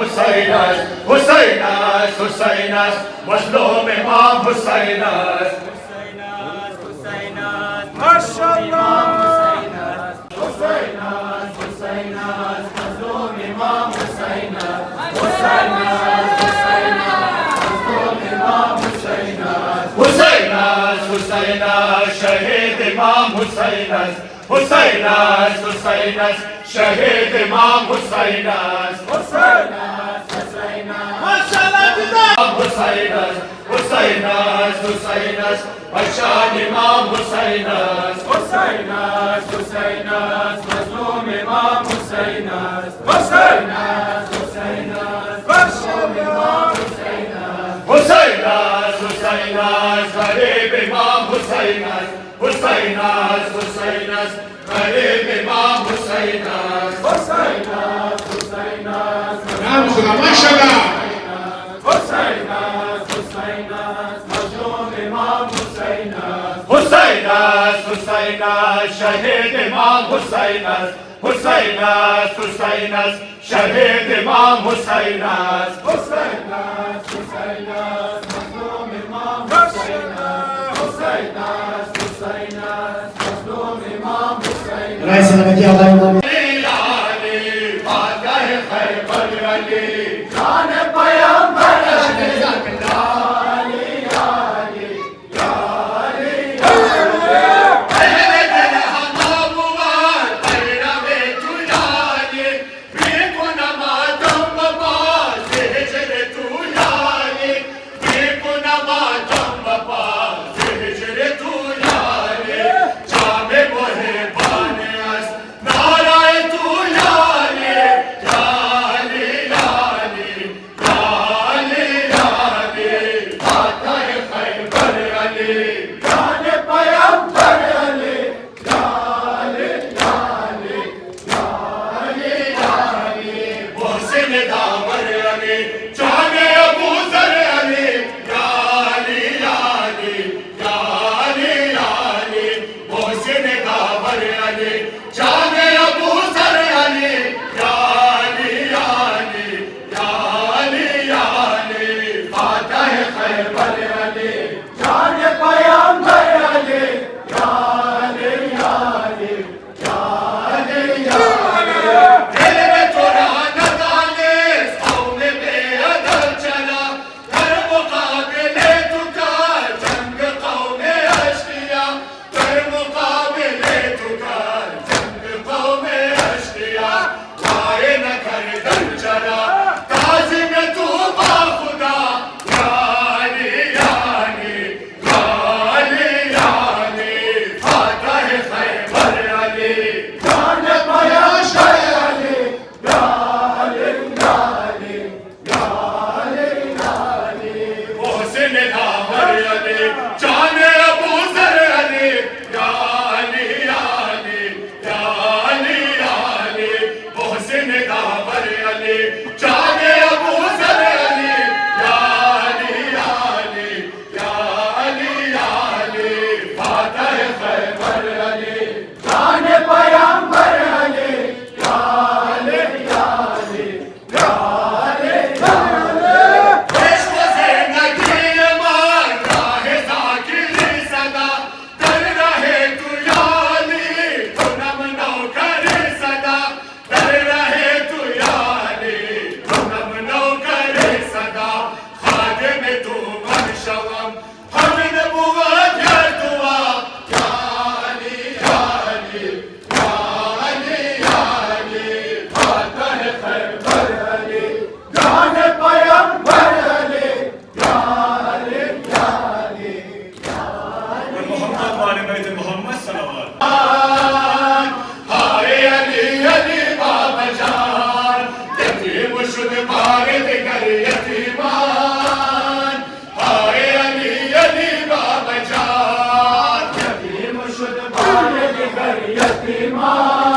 Husainas, Husainas, Husainas, Mazlum Imam Husainas, Husainas, Husainas, MashaAllah, Husainas, Husainas, Mazlum Imam Husainas, Husainas, Husainas, Mazlum Imam Husainas, Husainas, Husainas, Shahid Imam Husainas, Husainas, Husainas, Shahid Imam Husainas, Husainas, Husainas, MashaAllah, Husainas, Husainas, Husainas, Bashan Imam Husainas, Husainas, Husainas, Mazlum Imam Husainas, Husainas, Husainas, Mazlum Imam Husainas, Husainas, Husainas, Gharib Imam Husainas, Husainas, Husainas, Gharib Imam Husainas, Husainas, Husainas, نعم خدا MashaAllah. Husainas, Husainas, Mazlum Imam Husainas, Husainas, Husainas, Shahid Imam Husainas, Husainas, Husainas, Shahid Imam Husainas, Husainas, Husainas, Mazlum Imam Husainas, Husainas, Husainas, Mazlum Imam Husainas. رئيس الأمجي الله يرضى Ali, Fatah Khaybar Ali, Jaan Paygambər Ali, Jaan Paygambər Ali, Mohsin Davar Ali, Jane Abu Zar Ali, Ya Ali, Ya Ali, Ya Ali, Ya Ali, Mohsin Davar Ali, Jane Abu Zar Ali, Ya Ali, Ya Ali, Ya Ali, Ya Ali, Fatah Khaybar Ali, Jaan Paygambər Ali, Elime Kur'an'a danis, kavmi beyadar çala, her mukabele tukar, ceng kavmi eşkıya, her mukabele tukar, ceng kavmi eşkıya, kaine kardar çala, tazime tuba Khuda, Ya Ali, Ya Ali, Ya Ali, Ya Ali, Fatah Khaybar Ali. Jaan Paygambər Ali, Mohsin Davar Ali, Jane Abu Zar Ali, Ya Ali, Ya Ali, Ya Ali, Ya Ali, Mohsin Davar Ali, Jane Abu Zar Ali, Ya Ali, Ya Ali, Ya Ali, Ya Ali, Fatah Khaybar Ali. Jaan Paygambər Ali, Peşvaze nagiye mar, rahe zakiri sada, dar rahe tu yali, tunam naukari sada, dar rahe tu yali, tunam naukari sada, khadim tu marshalam, hamd buğad yar dua, Ya Ali, Ya Ali, Ya Ali, Ya Ali, Fatah Khaybar Ali. Jaan Paygambər Ali, محمد وآل بيت محمد صلوات. Hay Ali Ali Baba Can, yetim şud bari digar yetiman. Hay Ali Ali Baba Can, yetim şud bari digar yetiman.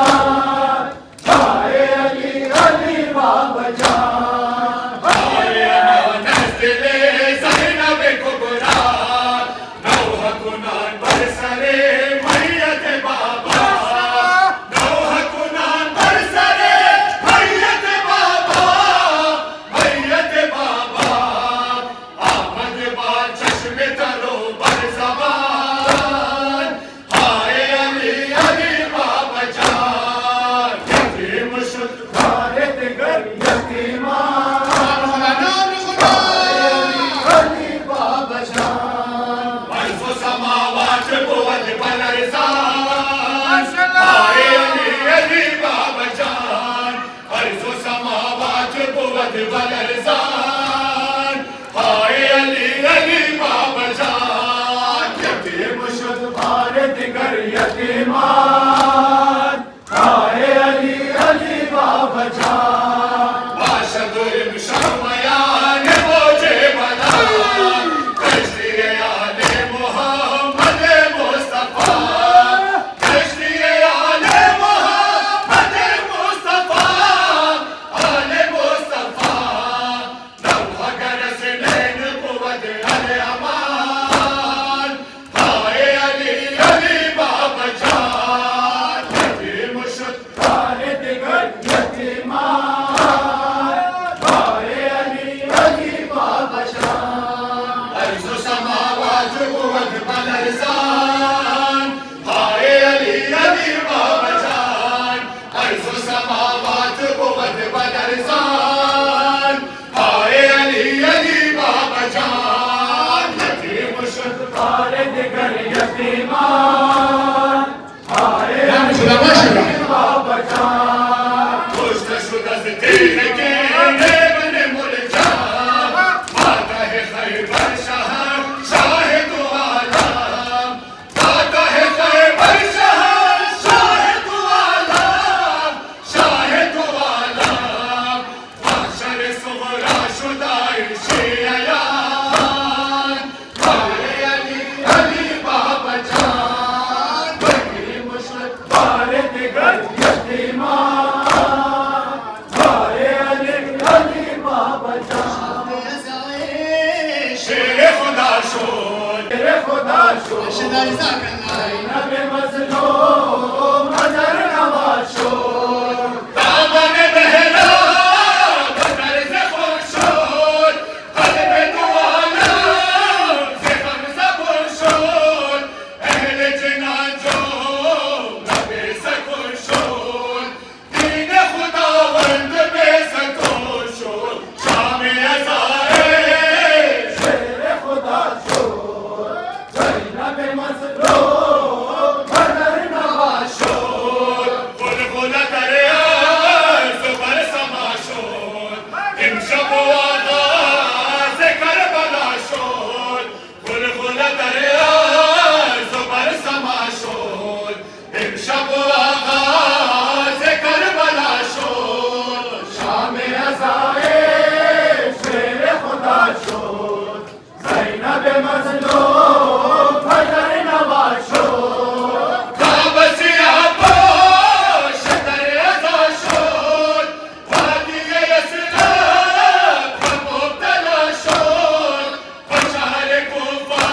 Hay Ali Ali Baba Can, Hay Nesli Zainab Kubra, Nauha Kunan Barsare Mayyat Baba. Nauha Kunan Barsare Mayyat Baba. قوت بلرزان हाय अली अली बाबा जान यतीम शुद बार दिगर यतीमान हाय अली अली बाबा जान बाशदुर शर्मयान बोझे बना कश्ती आले मोहम्मद मुस्तफा कश्ती आले मोहम्मद मुस्तफा आले मुस्तफा नौहा गरस नैन कुवत अल अमान हाय अली अली बाबा जान यतीम शुद बार दिगर यतीमान हाय अली अली बाबा जान अर्ज़ समावात कुवत बलरज़ान हाय अली अली बाबा जान अर्ज़ समावात कुवत बलरज़ान हाय अली अली बाबा जान यतीम शुद बार दिगर यतीमान हाय अली अली बाबा जान पुष्ट शुदा से तेरे के नेवन मुरझा माता है खैबर शहर शाहिद आलम माता है खैबर शहर शाहिद आलम शाहिद आलम महशर सुगरा शुदा शियायान हाय अली अली बाबा जान यतीम शुद बार दिगर यतीमान हाय अली अली बाबा जान शेर खुदा शोर तेरे खुदा शो ज़ैनब मज़लूम नज़र नवाज़ शो दामन बहरा बदर से खुशोर कल्ब दुआला से गमज़ा पुरशोर अहले जिना जो नबी से खुशोर दीन खुदावंद बेसतोशोर शाम अज़ाए तेरे खुदा शो ज़ैनब मज़लूम नज़र नवाज़ शो बुलबुल दरिया ज़ुबर समा शोर इमशब आगाज़ करबला शोर बुलबुल दरिया ज़ुबर समा शोर इमशब आगाज़ करबला शोर शाम अज़ाए तेरे खुदा शो ज़ैनब मज़लूम नज़र नवाज़ शो काबसिया पोश दरिया शोर वादिए यसलाम मुब्तला शोर शहर कुफा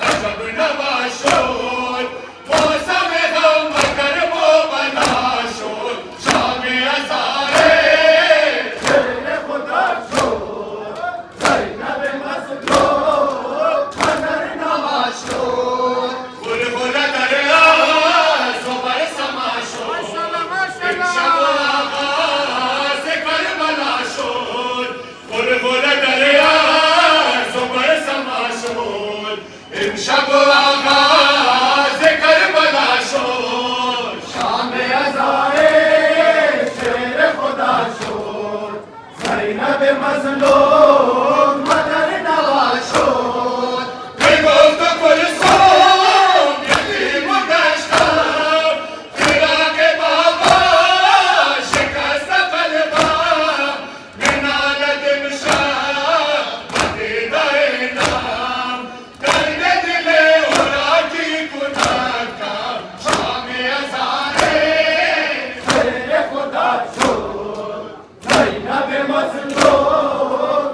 अजब नवा शोर मौसम गम करबो बना शोर शाम अज़ाए तेरे खुदा शो ज़ैनब मज़लूम नज़र नवाज़ शो बुलबुल दरिया ज़ुबर समा शोर इमशब आगाज़ करबला शोर बुलबुल दरिया ज़ुबर समा शोर इमशब आगाज़ करबला शोर शाम अज़ाए तेरे खुदा शो ज़ैनब मज़लूम नज़र नवाज़ शो बेगुफ्त कुलसूम यतीम गश्तम फिराक बाबा शिकस्त क़ल्बा मिनालत मिशाब बदीदाए नाम दर्द दिले उरा की कुनात का शाम अज़ाए तेरे खुदा शो ज़ैनब मज़लूम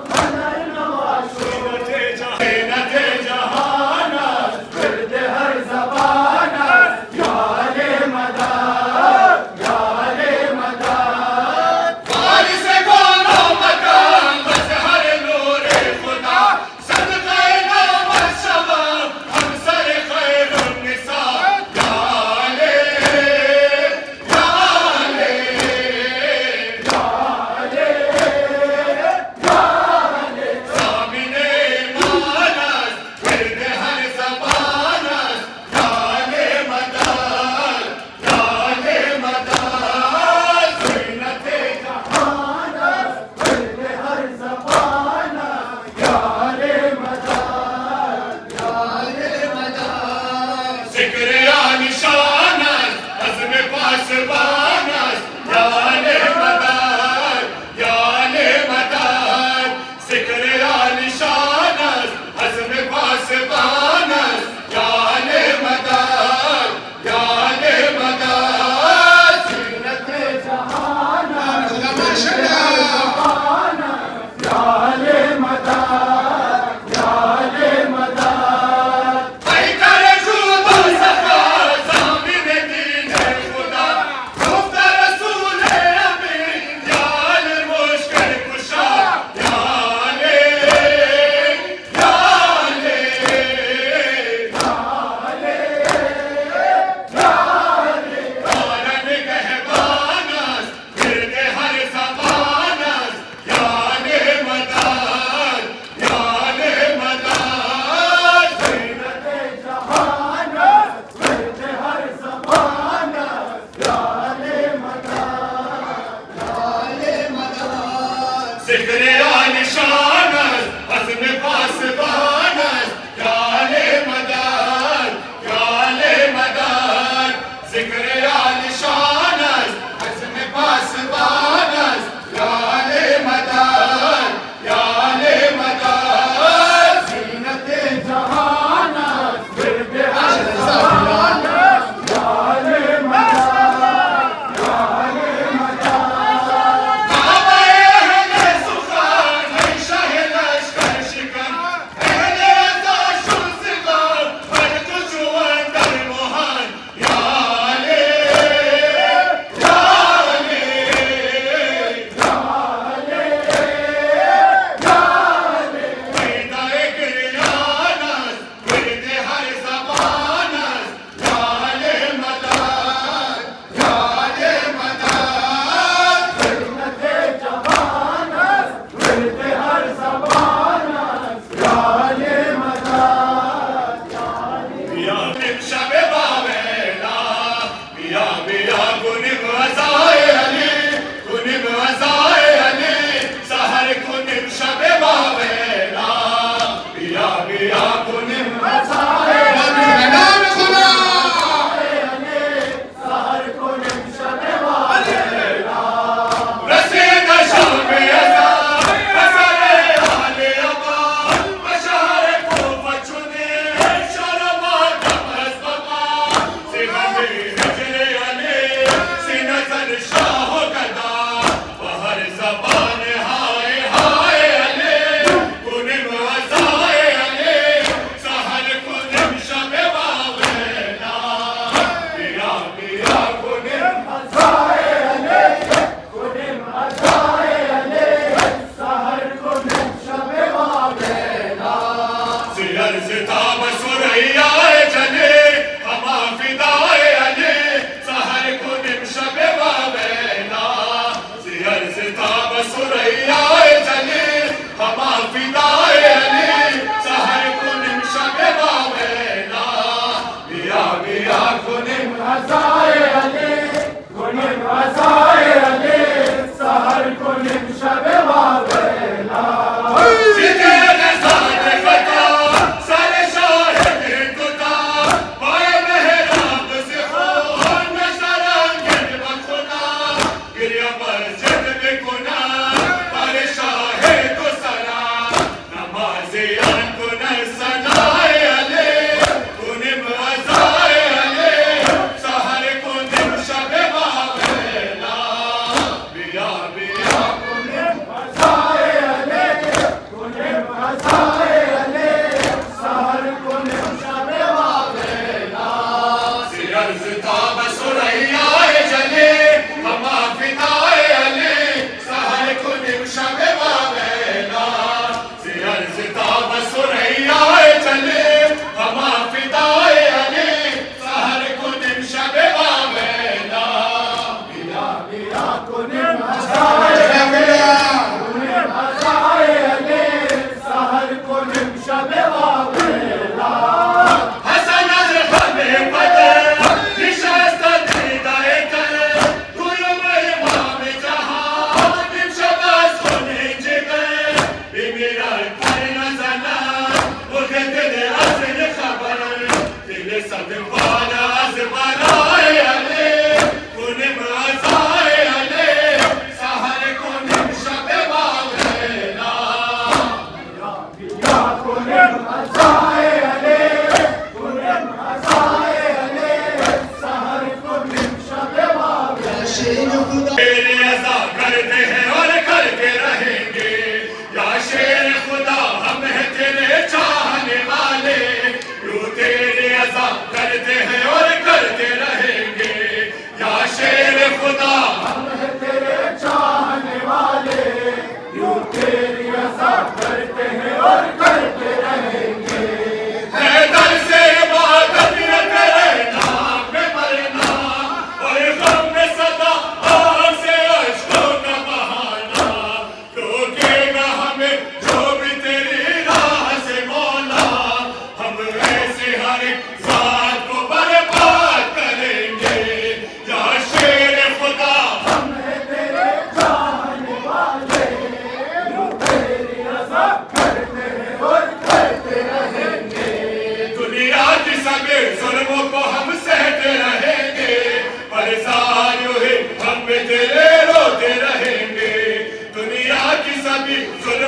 ذكر آل شانس عزم پاسبانس یا آل مدد یا آل مدد ذکر آل شانس عزم پاسبانس یا آل مدد یا آل مدد زینت جهانس گرد اشتهانس یا آل مدد یا آل مدد کعبه اهل سخن ای شه لشکر شکن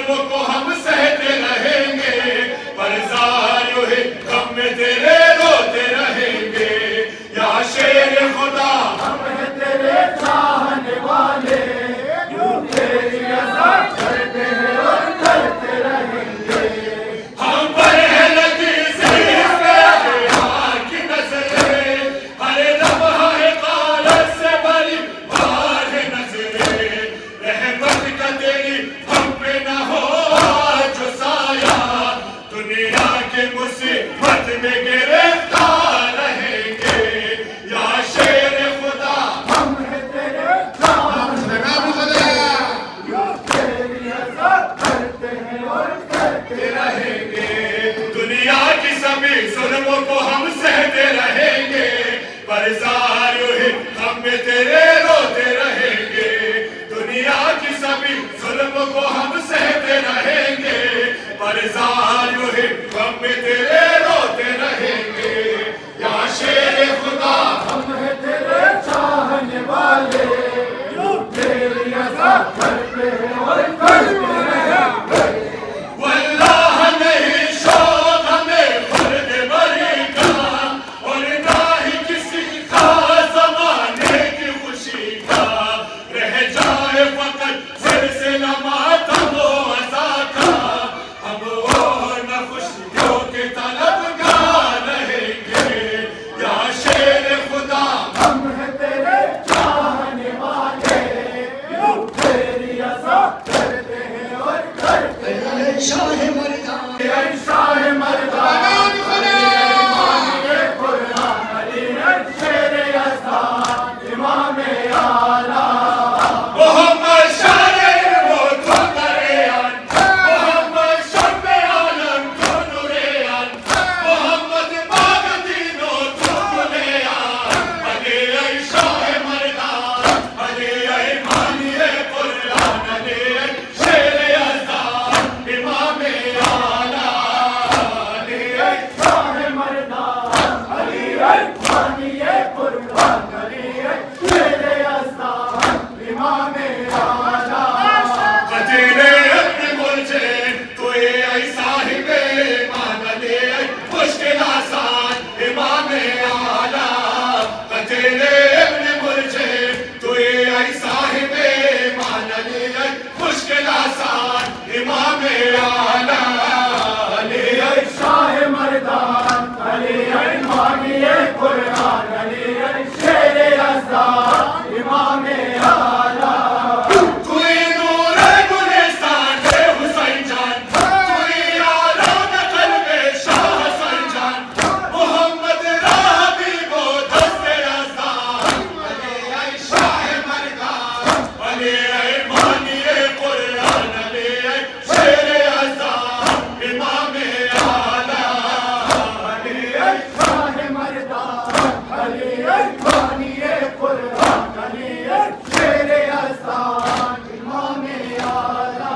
जुल्म को हम सहते रहेंगे, पर ज़ालिम है गम में तेरे रोते रहेंगे। या शेर खुदा हम हैं तेरे चाहने वाले, यूं तेरी अज़ा करते हैं और करते रहेंगे। हम पर है लगी ज़मीन पे यहाँ की नज़रें, हर लम्हा है कालत से भरी बार है नज़रें। रहमत का तेरी हम पे न हो आज साया, दुनिया के मुसीबत में गिरफ्तार रहेंगे। या शेर खुदा हम हैं तेरे चाहने सलाम खुदा यूं तेरी अज़ा करते हैं और करते रहेंगे। दुनिया की सभी जुल्मों को हम सहते रहेंगे, पर ज़ालिम हम में तेरे रोते रहेंगे। दुनिया की सभी जुल्मों को हम सहते रहेंगे, पर ज़ालिम हम में तेरे रोते रहेंगे। या शेर खुदा हम हैं तेरे चाहने वाले, यूं तेरी अज़ा करते हैं और करते रहेंगे। वल्लाह नहीं शौक हमें फर्द बरी का, और ना ही किसी खास ज़माने की खुशी का। रह जाए फकत सिलसिला मातम व अज़ा का, हम और न खुशियों के तलबगार रहेंगे। या शेर खुदा हम हैं तेरे चाहने वाले, यूं तेरी अज़ा करते हैं और करते रहेंगे। शाह मर्दान ऐ शाह मर्दान मानिए कुरान, अली है शेरे अज़ान, इमाम आला। मोहम्मद शायर वो तो दरियान, मोहम्मद शम्मे आलम तो नूरेयान, मोहम्मद बागदीनो तो गुलेयान। अली ऐ शाह मर्दान, अली ऐ मानिए कुरान, अली ऐ शेरे अज़ान, इमाम आला। अली ऐ शाह मर्दान, अली है मानिए कुरान, अली है शेरे अज़ान, इमाम आला। कतीले अपने मुझे तो ये ऐ साहिबे मान, ले ऐ मुश्किल आसान इमाम आला। कतीले अपने मुझे तो ये ऐ साहिबे मान, ले ऐ मुश्किल आसान इमाम आला। ले ऐ शाह मर्दान, अली है मानिए कुरान, अली है शेरे अज़ान, इमाम आला। तू ही नूर है गुलिस्तान के हुसैन जान, तू ही आलम क़ल्बे शाह हसन जान, मोहम्मद राही वो दस्ते आसान। अली ऐ शाह मर्दान, अली ऐ मानिए कुरान, अली ऐ शेरे अज़ान, इमाम आला। अली ऐ शाह मर्दान, अली है मानिए कुरान, अली है शेरे अज़ान, इमाम आला।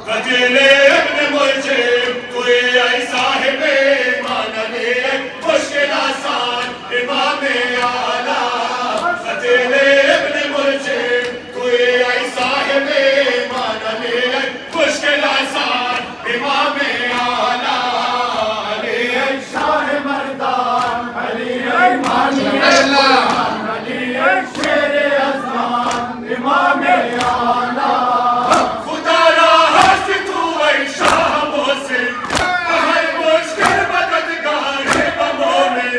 कतीले अपने मुझे तू ऐ साहिबे मान, ले ऐ मुश्किल आसान इमाम आला। कतीले अपने मुझे तू ऐ साहिबे मान, ले ऐ मुश्किल आसान इमाम आला। ले ऐ शाह मर्दान, अली है मानिए कुरान, अली है शेरे अज़ान, इमाम आला। खुदा राह से तू ऐ शाह मोहसिन, हर मुश्किल मददगार है बमोमिन।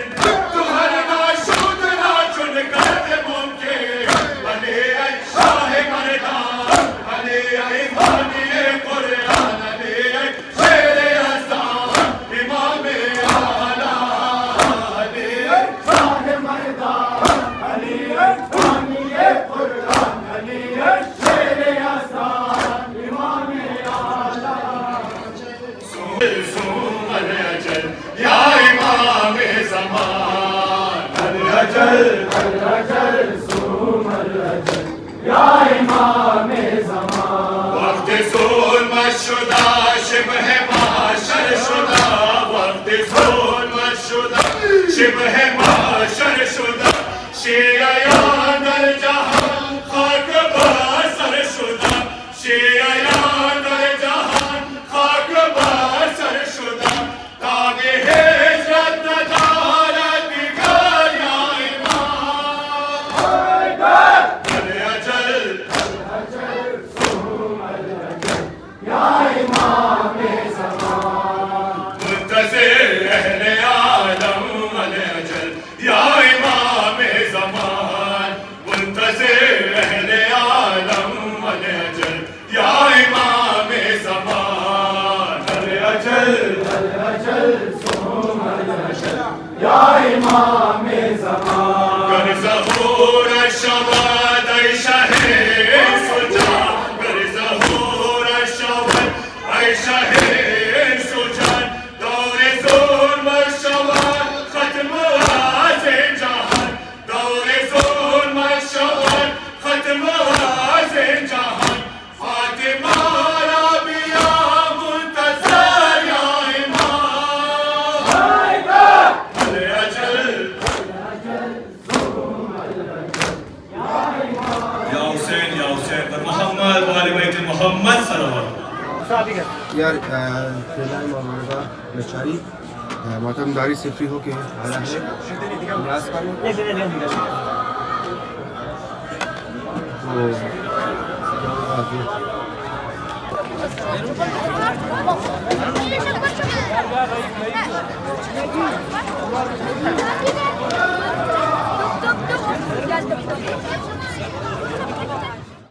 तू हर नाशुद नाचुन कर दे मुमकिन। अली ऐ शाह मर्दान, अली ऐ मानिए कुरान, अली ऐ शेरे अज़ान, इमाम आला। अली ऐ शाह मर्दान, अली है मानिए कुरान, अली है शेरे अज़ान, इमाम आला। सुमन अजल या इमाम ज़मान। अजल अजल सुमर अजल, या इमाम ज़मान। वक्त ज़ुल्म शुदा शिबह माशर शुदा, वक्त ज़ुल्म शुदा शिबह माशर शुदा। शिया दर जहां खाक बासर शुदा, शिया दर जहां अजल सुम अजल या इमाम ज़मान कर ज़हूर शवाद ऐ शाहे सुजा कर ज़हूर शवाद ऐ शाहे सुजान दौरे ज़ुल्म शवाद खत्म आज़े जहान दौरे ज़ुल्म शवाद खत्म आज़े जहान फातिमा राबिया मुंतज़र या इमाम अजल या हुसैन पर मोहम्मद वाले बैत मोहम्मद सल्लल्लाहु यार फिलहाल मौलाना बेचारी मातमदारी से फ्री होके आया है नियाज़ खान तो